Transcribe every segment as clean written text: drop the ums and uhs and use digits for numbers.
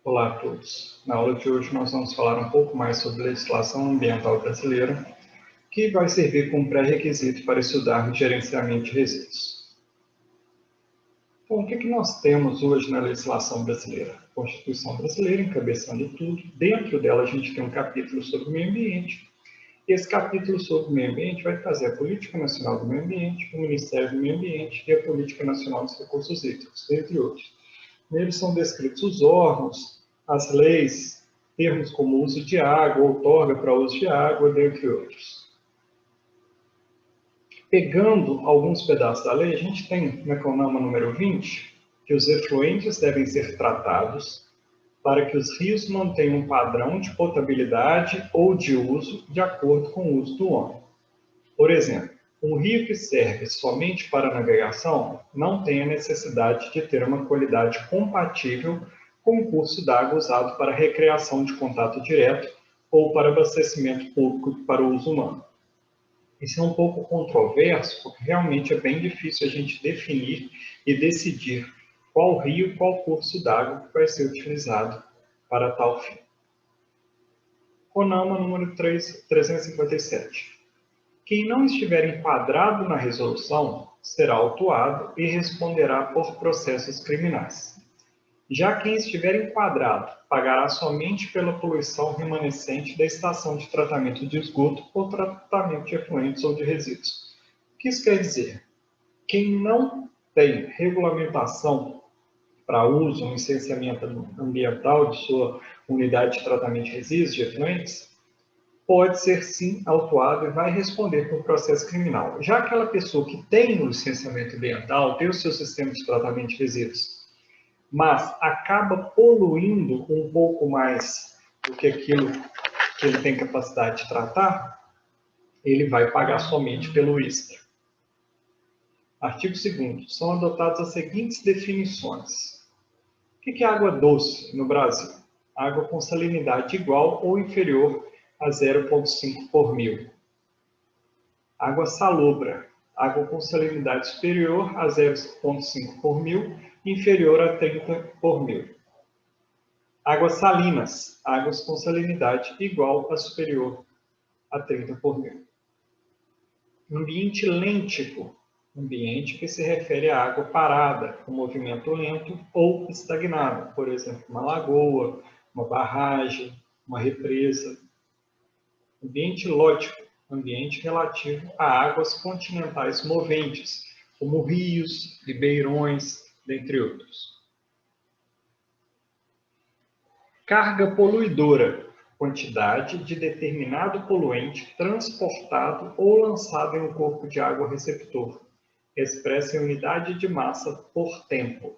Olá a todos. Na aula de hoje nós vamos falar um pouco mais sobre a legislação ambiental brasileira, que vai servir como pré-requisito para estudar o gerenciamento de resíduos. Então, o que nós temos hoje na legislação brasileira? A Constituição brasileira encabeçando tudo. Dentro dela a gente tem um capítulo sobre o meio ambiente. E esse capítulo sobre o meio ambiente vai trazer a Política Nacional do Meio Ambiente, o Ministério do Meio Ambiente e a Política Nacional dos Recursos Hídricos, entre outros. Neles são descritos os órgãos, as leis, termos como uso de água, outorga para uso de água, dentre outros. Pegando alguns pedaços da lei, a gente tem na CONAMA número 20, que os efluentes devem ser tratados para que os rios mantenham um padrão de potabilidade ou de uso de acordo com o uso do homem. Por exemplo, um rio que serve somente para navegação não tem a necessidade de ter uma qualidade compatível com o curso d'água usado para recreação de contato direto ou para abastecimento público para o uso humano. Isso é um pouco controverso, porque realmente é bem difícil a gente definir e decidir qual rio e qual curso d'água vai ser utilizado para tal fim. CONAMA número 357. Quem não estiver enquadrado na resolução será autuado e responderá por processos criminais. Já quem estiver enquadrado pagará somente pela poluição remanescente da estação de tratamento de esgoto ou tratamento de efluentes ou de resíduos. O que isso quer dizer? Quem não tem regulamentação para uso, licenciamento ambiental de sua unidade de tratamento de resíduos, de efluentes, pode ser sim autuado e vai responder por processo criminal. Já aquela pessoa que tem o licenciamento ambiental, tem o seu sistema de tratamento de resíduos, mas acaba poluindo um pouco mais do que aquilo que ele tem capacidade de tratar, ele vai pagar somente pelo extra. Artigo 2º. São adotadas as seguintes definições. O que é água doce no Brasil? Água com salinidade igual ou inferior a 0,5 por mil. Água salobra, água com salinidade superior a 0,5 por mil, inferior a 30 por mil. Águas salinas, águas com salinidade igual a superior a 30 por mil. Ambiente lêntico, ambiente que se refere à água parada, com movimento lento ou estagnado, por exemplo, uma lagoa, uma barragem, uma represa. Ambiente lótico, ambiente relativo a águas continentais moventes, como rios, ribeirões, dentre outros. Carga poluidora, quantidade de determinado poluente transportado ou lançado em um corpo de água receptor, expressa em unidade de massa por tempo.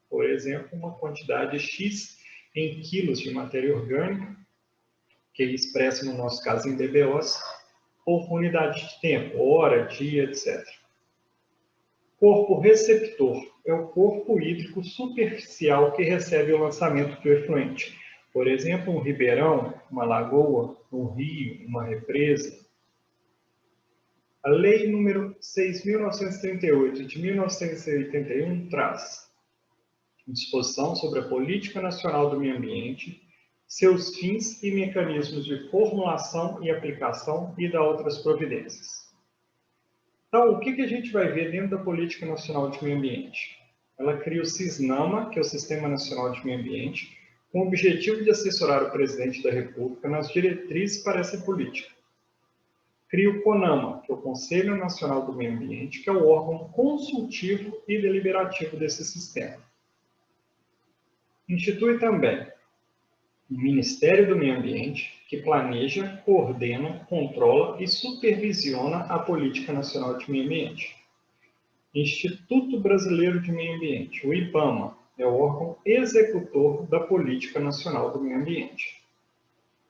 Por exemplo, uma quantidade X em quilos de matéria orgânica, que é expressa no nosso caso em dBOs, por unidade de tempo, hora, dia, etc. Corpo receptor é o corpo hídrico superficial que recebe o lançamento do efluente. Por exemplo, um ribeirão, uma lagoa, um rio, uma represa. A Lei nº 6.938 de 1981 traz disposição sobre a Política Nacional do Meio Ambiente, seus fins e mecanismos de formulação e aplicação e da outras providências. Então, o que a gente vai ver dentro da Política Nacional de Meio Ambiente? Ela cria o SISNAMA, que é o Sistema Nacional de Meio Ambiente, com o objetivo de assessorar o Presidente da República nas diretrizes para essa política. Cria o CONAMA, que é o Conselho Nacional do Meio Ambiente, que é o órgão consultivo e deliberativo desse sistema. Institui também o Ministério do Meio Ambiente, que planeja, coordena, controla e supervisiona a Política Nacional de Meio Ambiente. Instituto Brasileiro de Meio Ambiente, o IBAMA, é o órgão executor da Política Nacional do Meio Ambiente.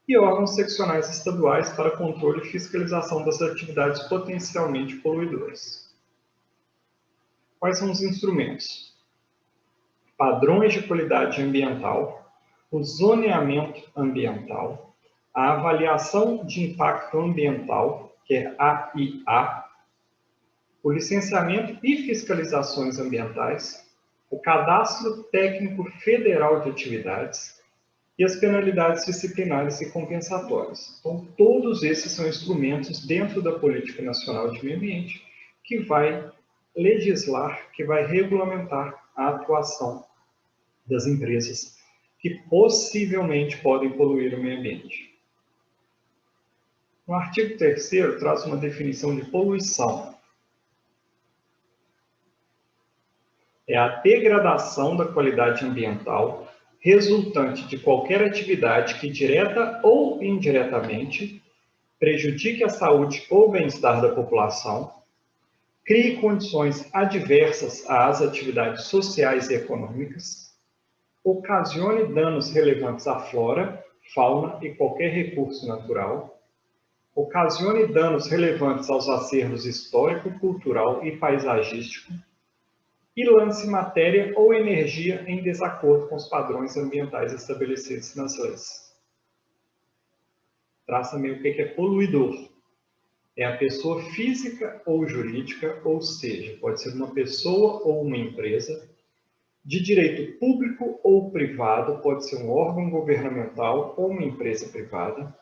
E órgãos seccionais estaduais para controle e fiscalização das atividades potencialmente poluidoras. Quais são os instrumentos? Padrões de qualidade ambiental, o zoneamento ambiental, a avaliação de impacto ambiental, que é AIA, o licenciamento e fiscalizações ambientais, o cadastro técnico federal de atividades, e as penalidades disciplinares e compensatórias. Então, todos esses são instrumentos dentro da Política Nacional de Meio Ambiente que vai legislar, que vai regulamentar a atuação das empresas que possivelmente podem poluir o meio ambiente. No artigo 3º, traz uma definição de poluição. É a degradação da qualidade ambiental resultante de qualquer atividade que, direta ou indiretamente, prejudique a saúde ou bem-estar da população, crie condições adversas às atividades sociais e econômicas, ocasione danos relevantes à flora, fauna e qualquer recurso natural, ocasione danos relevantes aos acervos histórico, cultural e paisagístico, e lance matéria ou energia em desacordo com os padrões ambientais estabelecidos nas leis. Traz também o que é poluidor. É a pessoa física ou jurídica, ou seja, pode ser uma pessoa ou uma empresa, de direito público ou privado, pode ser um órgão governamental ou uma empresa privada,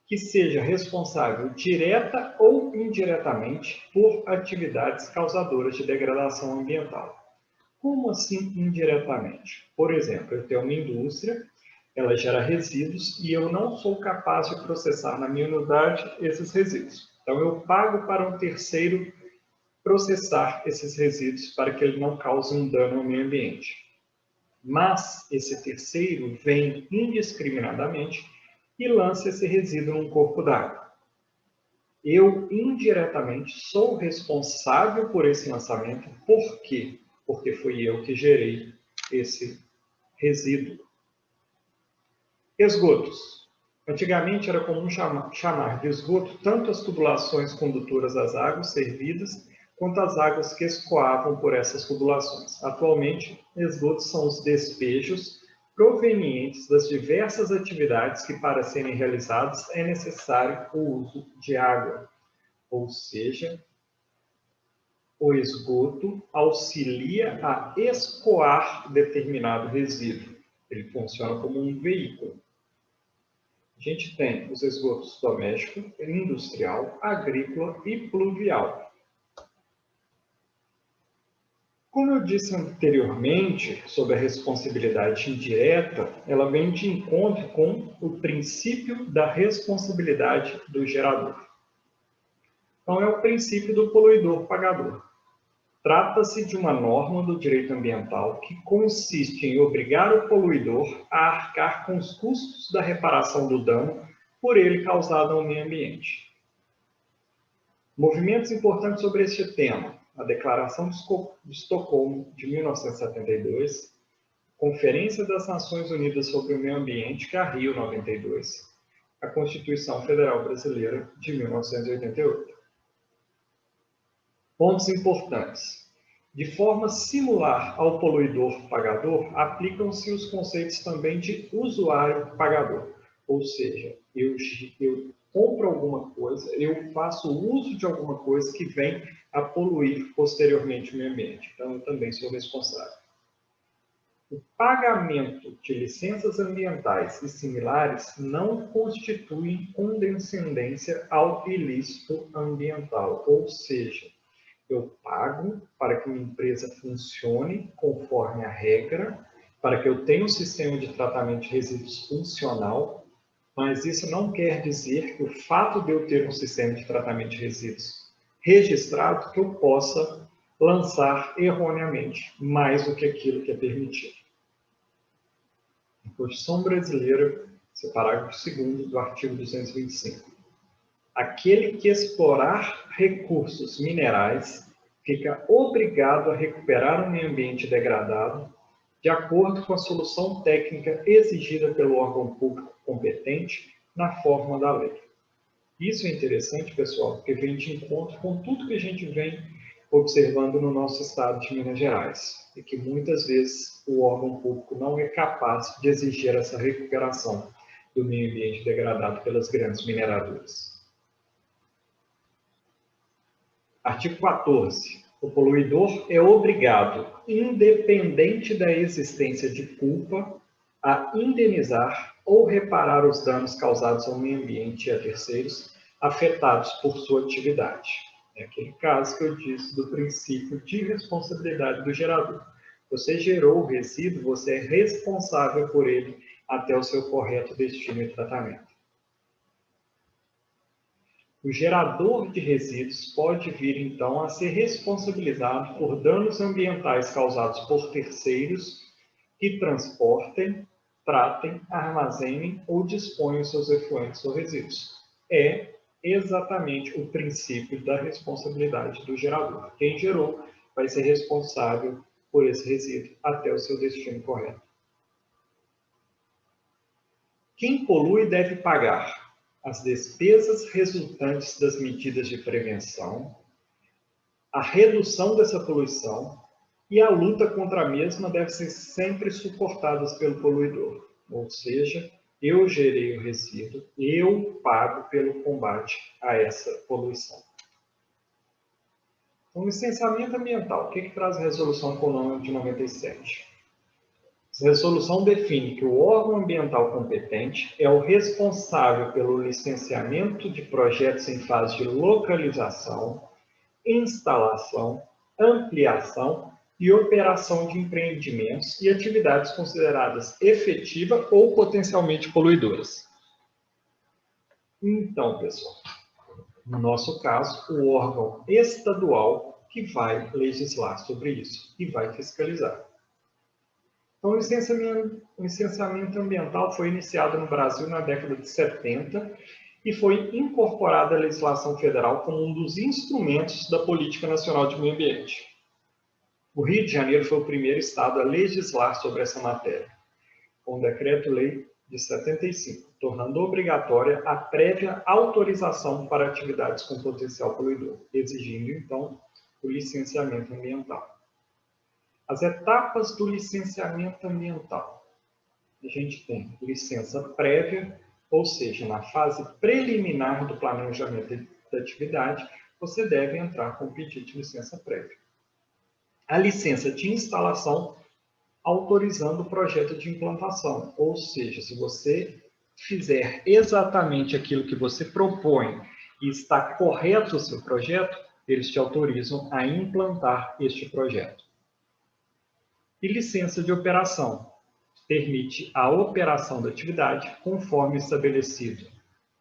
que seja responsável direta ou indiretamente por atividades causadoras de degradação ambiental. Como assim indiretamente? Por exemplo, eu tenho uma indústria, ela gera resíduos e eu não sou capaz de processar na minha unidade esses resíduos. Então, eu pago para um terceiro processar esses resíduos para que ele não cause um dano ao meio ambiente. Mas esse terceiro vem indiscriminadamente e lança esse resíduo num corpo d'água. Eu, indiretamente, sou responsável por esse lançamento. Por quê? Porque fui eu que gerei esse resíduo. Esgotos. Antigamente era comum chamar de esgoto tanto as tubulações condutoras às águas servidas, quanto as águas que escoavam por essas tubulações. Atualmente, esgotos são os despejos provenientes das diversas atividades que, para serem realizadas, é necessário o uso de água. Ou seja, o esgoto auxilia a escoar determinado resíduo. Ele funciona como um veículo. A gente tem os esgotos doméstico, industrial, agrícola e pluvial. Como eu disse anteriormente sobre a responsabilidade indireta, ela vem de encontro com o princípio da responsabilidade do gerador. Então, é o princípio do poluidor-pagador. Trata-se de uma norma do direito ambiental que consiste em obrigar o poluidor a arcar com os custos da reparação do dano por ele causado ao meio ambiente. Movimentos importantes sobre este tema: a Declaração de Estocolmo, de 1972, Conferência das Nações Unidas sobre o Meio Ambiente, que é a Rio 92, a Constituição Federal Brasileira, de 1988. Pontos importantes. De forma similar ao poluidor-pagador, aplicam-se os conceitos também de usuário-pagador. Ou seja, eu compro alguma coisa, eu faço uso de alguma coisa que vem a poluir posteriormente o meio ambiente. Então, eu também sou responsável. O pagamento de licenças ambientais e similares não constituem condescendência ao ilícito ambiental, ou seja, eu pago para que uma empresa funcione conforme a regra, para que eu tenha um sistema de tratamento de resíduos funcional, mas isso não quer dizer que o fato de eu ter um sistema de tratamento de resíduos registrado, que eu possa lançar erroneamente mais do que aquilo que é permitido. A Constituição Brasileira, seu parágrafo 2º do artigo 225. Aquele que explorar recursos minerais fica obrigado a recuperar o meio ambiente degradado de acordo com a solução técnica exigida pelo órgão público competente na forma da lei. Isso é interessante, pessoal, porque vem de encontro com tudo que a gente vem observando no nosso estado de Minas Gerais, e que muitas vezes o órgão público não é capaz de exigir essa recuperação do meio ambiente degradado pelas grandes mineradoras. Artigo 14. O poluidor é obrigado, independente da existência de culpa, a indenizar ou reparar os danos causados ao meio ambiente e a terceiros afetados por sua atividade. É aquele caso que eu disse do princípio de responsabilidade do gerador. Você gerou o resíduo, você é responsável por ele até o seu correto destino e tratamento. O gerador de resíduos pode vir, então, a ser responsabilizado por danos ambientais causados por terceiros que transportem, tratem, armazenem ou disponham seus efluentes ou resíduos. É exatamente o princípio da responsabilidade do gerador. Quem gerou vai ser responsável por esse resíduo até o seu destino correto. Quem polui deve pagar as despesas resultantes das medidas de prevenção, a redução dessa poluição e a luta contra a mesma deve ser sempre suportadas pelo poluidor. Ou seja, eu gerei o resíduo, eu pago pelo combate a essa poluição. Então, licenciamento ambiental. O que traz a Resolução CONAMA de 97? A resolução define que o órgão ambiental competente é o responsável pelo licenciamento de projetos em fase de localização, instalação, ampliação e operação de empreendimentos e atividades consideradas efetivas ou potencialmente poluidoras. Então, pessoal, no nosso caso, o órgão estadual que vai legislar sobre isso e vai fiscalizar. Então, o licenciamento ambiental foi iniciado no Brasil na década de 70 e foi incorporado à legislação federal como um dos instrumentos da Política Nacional de Meio Ambiente. O Rio de Janeiro foi o primeiro estado a legislar sobre essa matéria, com o Decreto-Lei de 75, tornando obrigatória a prévia autorização para atividades com potencial poluidor, exigindo, então, o licenciamento ambiental. As etapas do licenciamento ambiental. A gente tem licença prévia, ou seja, na fase preliminar do planejamento da atividade, você deve entrar com o pedido de licença prévia. A licença de instalação, autorizando o projeto de implantação, ou seja, se você fizer exatamente aquilo que você propõe e está correto o seu projeto, eles te autorizam a implantar este projeto. E licença de operação, permite a operação da atividade conforme estabelecido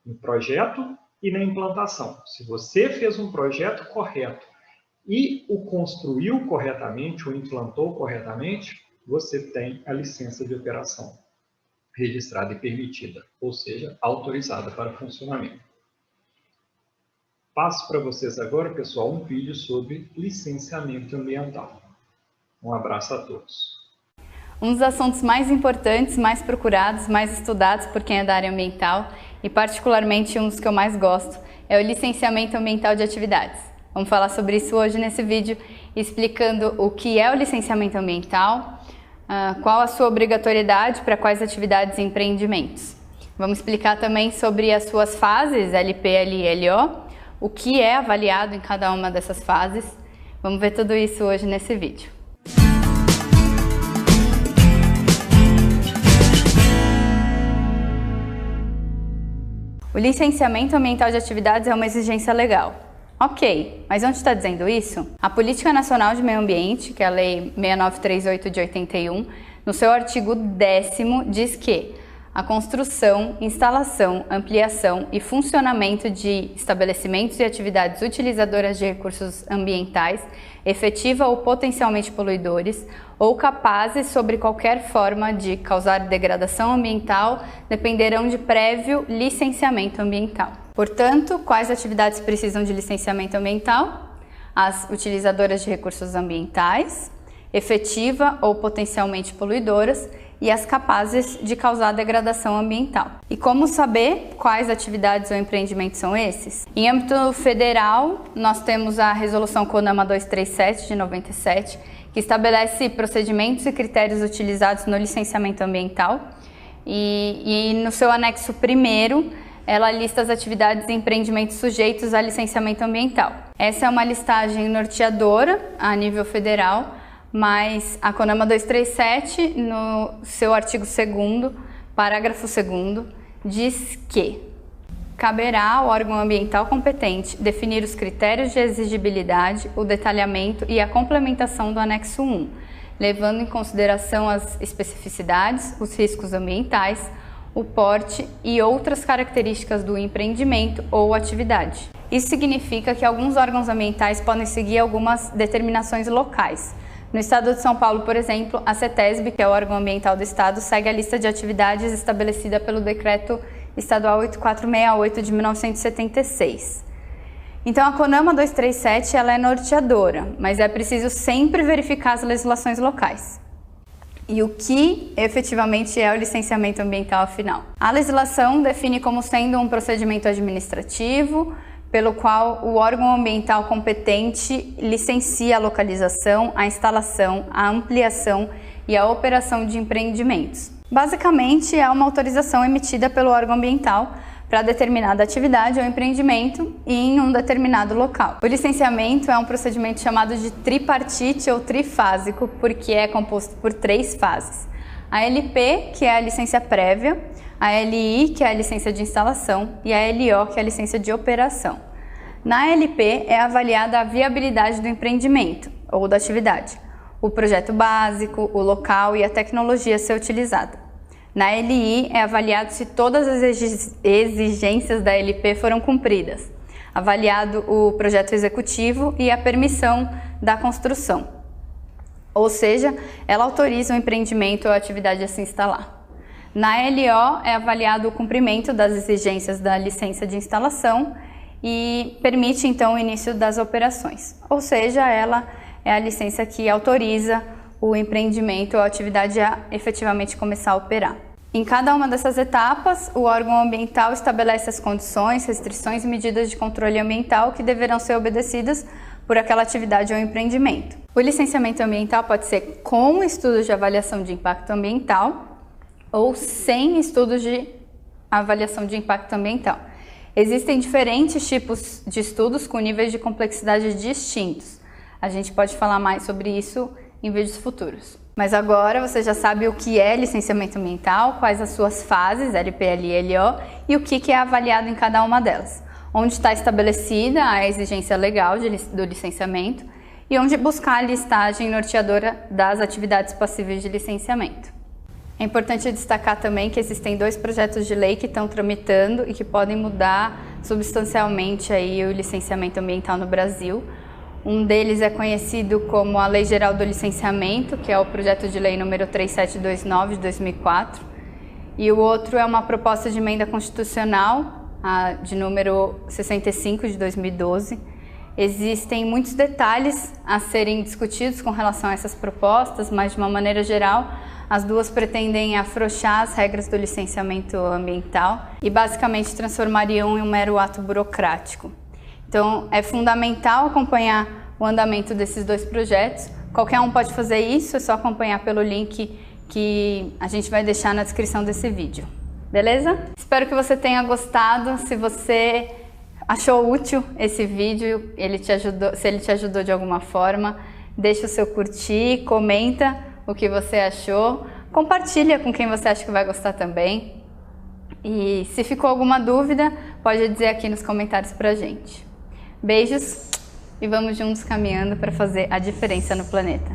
no projeto e na implantação. Se você fez um projeto correto e o construiu corretamente, o implantou corretamente, você tem a licença de operação registrada e permitida, ou seja, autorizada para funcionamento. Passo para vocês agora, pessoal, um vídeo sobre licenciamento ambiental. Um abraço a todos. Um dos assuntos mais importantes, mais procurados, mais estudados por quem é da área ambiental e particularmente um dos que eu mais gosto é o licenciamento ambiental de atividades. Vamos falar sobre isso hoje nesse vídeo, explicando o que é o licenciamento ambiental, qual a sua obrigatoriedade para quais atividades e empreendimentos. Vamos explicar também sobre as suas fases, LP, LI e LO, o que é avaliado em cada uma dessas fases. Vamos ver tudo isso hoje nesse vídeo. O licenciamento ambiental de atividades é uma exigência legal. Ok, mas onde está dizendo isso? A Política Nacional de Meio Ambiente, que é a Lei 6938 de 81, no seu artigo 10º, diz que a construção, instalação, ampliação e funcionamento de estabelecimentos e atividades utilizadoras de recursos ambientais, efetiva ou potencialmente poluidores, ou capazes sobre qualquer forma de causar degradação ambiental, dependerão de prévio licenciamento ambiental. Portanto, quais atividades precisam de licenciamento ambiental? As utilizadoras de recursos ambientais, efetiva ou potencialmente poluidoras, e as capazes de causar degradação ambiental. E como saber quais atividades ou empreendimentos são esses? Em âmbito federal, nós temos a Resolução CONAMA 237 de 97, que estabelece procedimentos e critérios utilizados no licenciamento ambiental, e no seu anexo 1º, ela lista as atividades e empreendimentos sujeitos a licenciamento ambiental. Essa é uma listagem norteadora a nível federal, mas a CONAMA 237, no seu artigo 2º, parágrafo 2º, diz que caberá ao órgão ambiental competente definir os critérios de exigibilidade, o detalhamento e a complementação do anexo 1, levando em consideração as especificidades, os riscos ambientais, o porte e outras características do empreendimento ou atividade. Isso significa que alguns órgãos ambientais podem seguir algumas determinações locais. No estado de São Paulo, por exemplo, a CETESB, que é o órgão ambiental do estado, segue a lista de atividades estabelecida pelo Decreto Estadual 8468 de 1976. Então, a CONAMA 237 ela é norteadora, mas é preciso sempre verificar as legislações locais. E o que efetivamente é o licenciamento ambiental afinal? A legislação define como sendo um procedimento administrativo pelo qual o órgão ambiental competente licencia a localização, a instalação, a ampliação e a operação de empreendimentos. Basicamente, é uma autorização emitida pelo órgão ambiental para determinada atividade ou empreendimento e em um determinado local. O licenciamento é um procedimento chamado de tripartite ou trifásico, porque é composto por 3 fases. A LP, que é a licença prévia, a LI, que é a licença de instalação, e a LO, que é a licença de operação. Na LP é avaliada a viabilidade do empreendimento ou da atividade, o projeto básico, o local e a tecnologia a ser utilizada. Na LI é avaliado se todas as exigências da LP foram cumpridas, avaliado o projeto executivo e a permissão da construção. Ou seja, ela autoriza o empreendimento ou a atividade a se instalar. Na LO é avaliado o cumprimento das exigências da licença de instalação e permite então o início das operações. Ou seja, ela é a licença que autoriza o empreendimento ou a atividade a efetivamente começar a operar. Em cada uma dessas etapas, o órgão ambiental estabelece as condições, restrições e medidas de controle ambiental que deverão ser obedecidas por aquela atividade ou empreendimento. O licenciamento ambiental pode ser com estudos de avaliação de impacto ambiental ou sem estudos de avaliação de impacto ambiental. Existem diferentes tipos de estudos com níveis de complexidade distintos. A gente pode falar mais sobre isso em vídeos futuros. Mas agora você já sabe o que é licenciamento ambiental, quais as suas fases, LP, LI e LO, e o que é avaliado em cada uma delas. Onde está estabelecida a exigência legal do licenciamento e onde buscar a listagem norteadora das atividades passíveis de licenciamento. É importante destacar também que existem 2 projetos de lei que estão tramitando e que podem mudar substancialmente aí o licenciamento ambiental no Brasil. Um deles é conhecido como a Lei Geral do Licenciamento, que é o projeto de lei número 3729 de 2004, e o outro é uma proposta de emenda constitucional, de número 65 de 2012. Existem muitos detalhes a serem discutidos com relação a essas propostas, mas de uma maneira geral, as duas pretendem afrouxar as regras do licenciamento ambiental e basicamente transformariam em um mero ato burocrático. Então, é fundamental acompanhar o andamento desses 2 projetos. Qualquer um pode fazer isso, é só acompanhar pelo link que a gente vai deixar na descrição desse vídeo. Beleza? Espero que você tenha gostado. Se você achou útil esse vídeo, se ele te ajudou de alguma forma, deixa o seu curtir, comenta o que você achou, compartilha com quem você acha que vai gostar também. E se ficou alguma dúvida, pode dizer aqui nos comentários pra gente. Beijos e vamos juntos caminhando para fazer a diferença no planeta.